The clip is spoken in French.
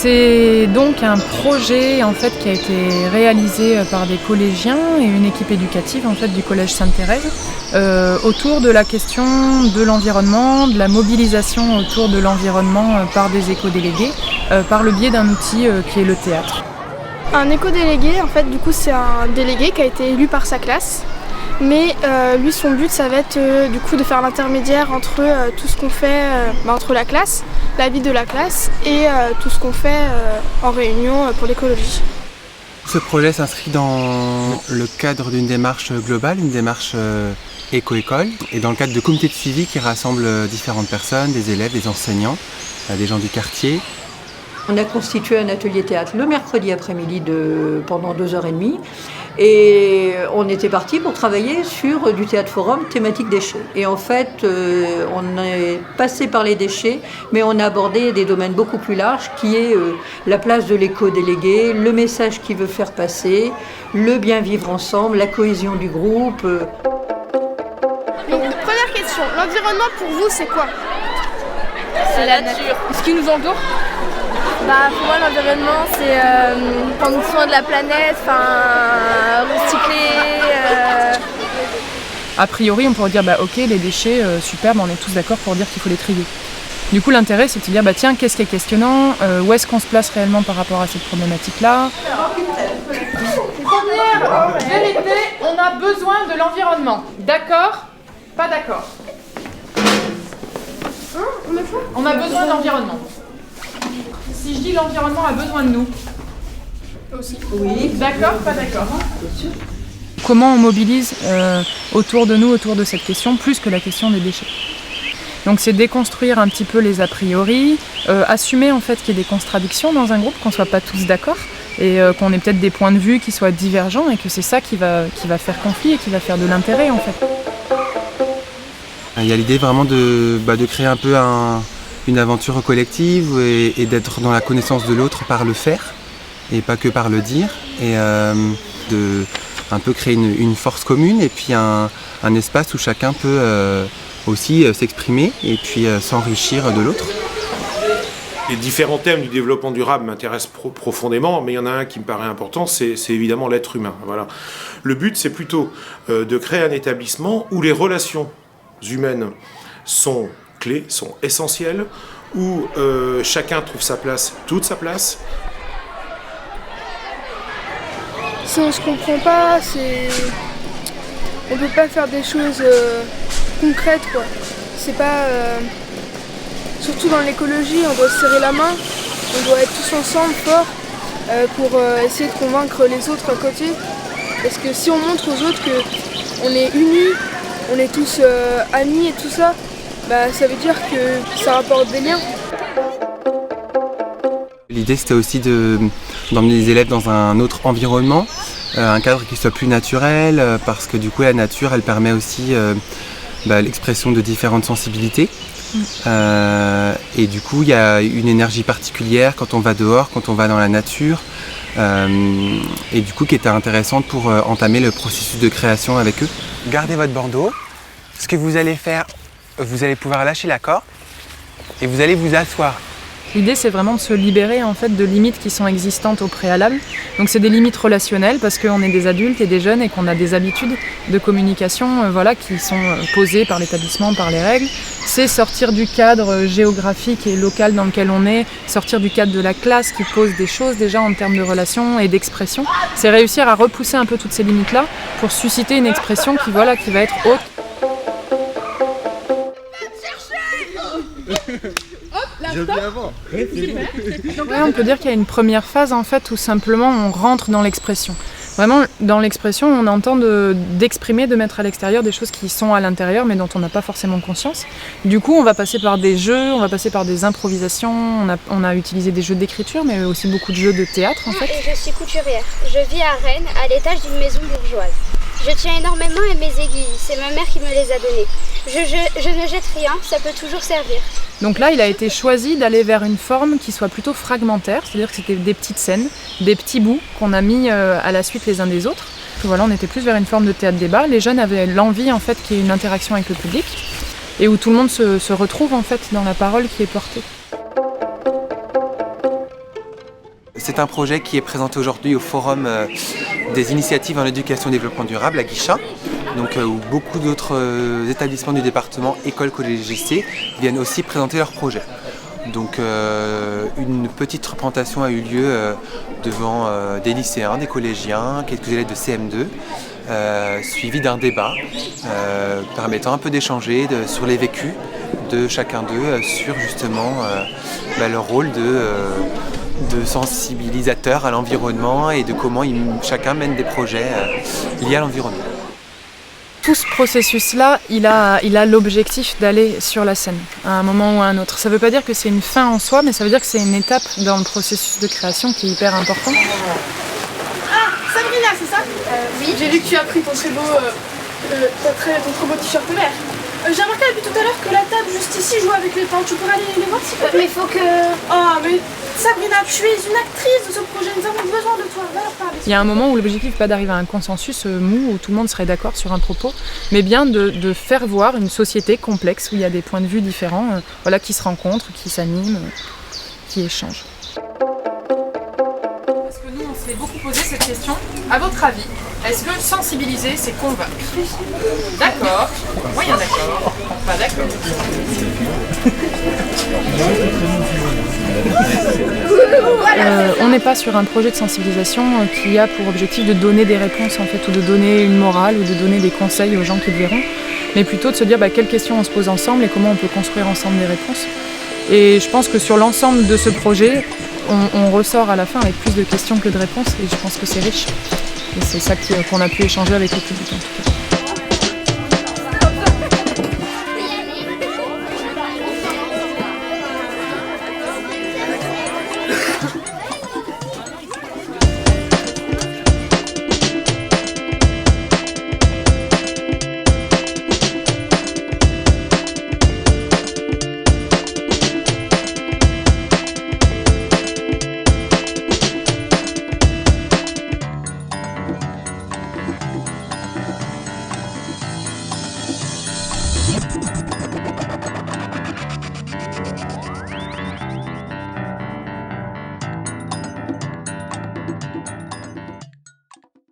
C'est donc un projet en fait qui a été réalisé par des collégiens et une équipe éducative en fait du collège Sainte-Thérèse autour de la question de l'environnement, de la mobilisation autour de l'environnement par des éco-délégués par le biais d'un outil qui est le théâtre. Un éco-délégué, en fait, du coup, c'est un délégué qui a été élu par sa classe. Mais lui, son but, ça va être du coup de faire l'intermédiaire entre tout ce qu'on fait entre la classe, la vie de la classe et tout ce qu'on fait en réunion pour l'écologie. Ce projet s'inscrit dans le cadre d'une démarche globale, une démarche éco-école, et dans le cadre de comités de suivi qui rassemblent différentes personnes, des élèves, des enseignants, des gens du quartier. On a constitué un atelier théâtre le mercredi après-midi pendant 2h30 et on était parti pour travailler sur du théâtre forum thématique déchets. Et en fait, on est passé par les déchets, mais on a abordé des domaines beaucoup plus larges qui est la place de l'éco-délégué, le message qu'il veut faire passer, le bien vivre ensemble, la cohésion du groupe. Donc, première question, l'environnement pour vous c'est quoi ? C'est la nature. Ce qui nous entoure ? Pour moi, l'environnement, c'est prendre soin de la planète, recycler. A priori, on pourrait dire ok, les déchets, super, on est tous d'accord pour dire qu'il faut les trier. Du coup, l'intérêt, c'est de se dire tiens, qu'est-ce qui est questionnant, où est-ce qu'on se place réellement par rapport à cette problématique-là. Première vérité, on a besoin de l'environnement. D'accord ? Pas d'accord. On a besoin de l'environnement. Si je dis l'environnement a besoin de nous. Aussi. Oui. D'accord, pas d'accord. Comment on mobilise autour de nous, autour de cette question, plus que la question des déchets. Donc c'est déconstruire un petit peu les a priori, assumer en fait qu'il y ait des contradictions dans un groupe, qu'on ne soit pas tous d'accord, et qu'on ait peut-être des points de vue qui soient divergents, et que c'est ça qui va faire conflit et qui va faire de l'intérêt en fait. Il y a l'idée vraiment de créer un peu une aventure collective et d'être dans la connaissance de l'autre par le faire et pas que par le dire, et de un peu créer une force commune et puis un espace où chacun peut aussi s'exprimer et puis s'enrichir de l'autre. Les différents thèmes du développement durable m'intéressent profondément, mais il y en a un qui me paraît important, c'est évidemment l'être humain. Voilà. Le but, c'est plutôt de créer un établissement où les relations humaines sont clés, sont essentielles, où chacun trouve sa place, toute sa place. Si on se comprend pas, on peut pas faire des choses concrètes quoi. C'est pas surtout dans l'écologie, on doit se serrer la main, on doit être tous ensemble forts pour essayer de convaincre les autres à côté. Parce que si on montre aux autres qu'on est unis, on est tous amis et tout ça, ça veut dire que ça rapporte des liens. L'idée c'était aussi d'emmener les élèves dans un autre environnement, un cadre qui soit plus naturel, parce que du coup la nature elle permet aussi l'expression de différentes sensibilités. Et du coup il y a une énergie particulière quand on va dehors, quand on va dans la nature, et du coup qui était intéressante pour entamer le processus de création avec eux. Gardez votre bandeau. Ce que vous allez faire, vous allez pouvoir lâcher la corde et vous allez vous asseoir. L'idée, c'est vraiment de se libérer en fait de limites qui sont existantes au préalable. Donc c'est des limites relationnelles parce qu'on est des adultes et des jeunes et qu'on a des habitudes de communication qui sont posées par l'établissement, par les règles. C'est sortir du cadre géographique et local dans lequel on est, sortir du cadre de la classe qui pose des choses déjà en termes de relations et d'expression. C'est réussir à repousser un peu toutes ces limites-là pour susciter une expression qui va être haute. On peut dire qu'il y a une première phase en fait où simplement on rentre dans l'expression. Vraiment dans l'expression on entend d'exprimer, de mettre à l'extérieur des choses qui sont à l'intérieur mais dont on n'a pas forcément conscience. Du coup on va passer par des jeux, on va passer par des improvisations, on a utilisé des jeux d'écriture mais aussi beaucoup de jeux de théâtre en fait. Et je suis couturière. Je vis à Rennes, à l'étage d'une maison bourgeoise. Je tiens énormément à mes aiguilles, c'est ma mère qui me les a données. Je ne jette rien, ça peut toujours servir. Donc là, il a été choisi d'aller vers une forme qui soit plutôt fragmentaire, c'est-à-dire que c'était des petites scènes, des petits bouts qu'on a mis à la suite les uns des autres. Voilà, on était plus vers une forme de théâtre-débat. Les jeunes avaient l'envie en fait qu'il y ait une interaction avec le public et où tout le monde se retrouve en fait dans la parole qui est portée. C'est un projet qui est présenté aujourd'hui au Forum des initiatives en éducation et développement durable à Guichat, donc, où beaucoup d'autres établissements du département, écoles, collèges et lycées, viennent aussi présenter leurs projets. Donc une petite représentation a eu lieu devant des lycéens, des collégiens, quelques élèves de CM2, suivi d'un débat permettant un peu d'échanger sur les vécus de chacun d'eux, sur justement leur rôle de sensibilisateur à l'environnement et de comment chacun mène des projets liés à l'environnement. Tout ce processus-là, il a l'objectif d'aller sur la scène, à un moment ou à un autre. Ça ne veut pas dire que c'est une fin en soi, mais ça veut dire que c'est une étape dans le processus de création qui est hyper important. Ah, Sabrina, c'est ça? Oui. J'ai vu que tu as pris ton très beau t-shirt vert. J'ai remarqué depuis tout à l'heure que la table juste ici joue avec les pans. Tu pourrais aller les voir s'il te plaît? Mais il faut que... Oh, mais Sabrina, tu es une actrice de ce projet. Nous avons besoin de toi. Va leur parler. Il y a un moment où l'objectif n'est pas d'arriver à un consensus mou, où tout le monde serait d'accord sur un propos, mais bien de faire voir une société complexe où il y a des points de vue différents, qui se rencontrent, qui s'animent, qui échangent. Parce que nous, on s'est beaucoup posé cette question. À votre avis, est-ce que sensibiliser, c'est convaincre? D'accord. Moyen d'accord. Pas d'accord. On n'est pas sur un projet de sensibilisation qui a pour objectif de donner des réponses en fait, ou de donner une morale ou de donner des conseils aux gens qui le verront, mais plutôt de se dire quelles questions on se pose ensemble et comment on peut construire ensemble des réponses. Et je pense que sur l'ensemble de ce projet, on ressort à la fin avec plus de questions que de réponses et je pense que c'est riche. Et c'est ça qu'on a pu échanger avec le public en tout cas.